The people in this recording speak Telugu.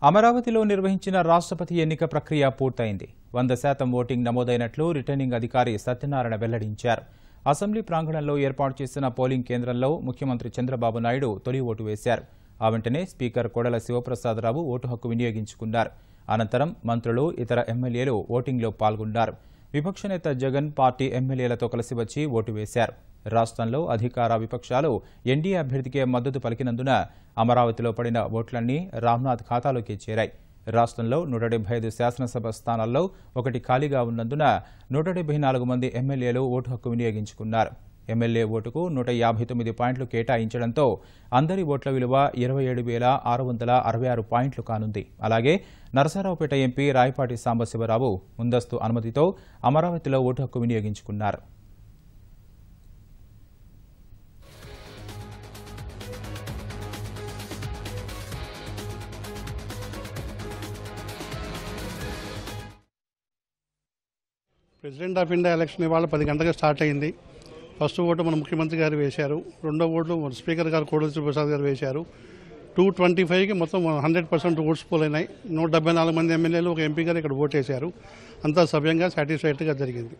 అమరావతిలో నిర్వహించిన రాష్ట్రపతి ఎన్నిక ప్రక్రియ పూర్తయింది. 100% ఓటింగ్ నమోదైనట్లు రిటర్నింగ్ అధికారి సత్యనారాయణ వెల్లడించారు. అసెంబ్లీ ప్రాంగణంలో ఏర్పాటు చేసిన పోలింగ్ కేంద్రంలో ముఖ్యమంత్రి చంద్రబాబు నాయుడు తొలి ఓటు వేశారు. ఆ వెంటనే స్పీకర్ కోడెల శివప్రసాదరావు ఓటు హక్కు వినియోగించుకున్నారు. అనంతరం మంత్రులు, ఇతర ఎమ్మెల్యేలు ఓటింగ్లో పాల్గొన్నారు. విపక్ష నేత జగన్ పార్టీ ఎమ్మెల్యేలతో కలిసి వచ్చి ఓటు వేశారు. రాష్ట్రంలో అధికార విపక్షాలు ఎన్డీఏ అభ్యర్థికే మద్దతు పలికినందున అమరావతిలో పడిన ఓట్లన్నీ రామ్నాథ్ ఖాతాలోకి చేరాయి. రాష్ట్రంలో 175 శాసనసభ స్థానాల్లో ఒకటి ఖాళీగా ఉన్నందున 174 మంది ఎమ్మెల్యేలు ఓటు హక్కు వినియోగించుకున్నారు. ఎమ్మెల్యే ఓటుకు 159 పాయింట్లు కేటాయించడంతో అందరి ఓట్ల విలువ 27,666 పాయింట్లు కానుంది. అలాగే నరసరావుపేట ఎంపీ రాయపాటి సాంబశివరావు ముందస్తు అనుమతితో అమరావతిలో ఓటు హక్కు వినియోగించుకున్నారు. ప్రెసిడెంట్ ఆఫ్ ఇండియా ఎలక్షన్ ఇవాళ 10 గంటలకు స్టార్ట్ అయింది. ఫస్ట్ ఓటు మన ముఖ్యమంత్రి గారు వేశారు. రెండో ఓటు స్పీకర్ గారు కోడెల శివప్రసాద్ గారు వేశారు. 225కి మొత్తం 100% ఓట్స్ పోల్ అయినాయి. 174 మంది ఎమ్మెల్యేలు, ఒక ఎంపీ గారు ఇక్కడ ఓటు వేశారు. అంతా సవ్యంగా సాటిస్ఫైడ్గా జరిగింది.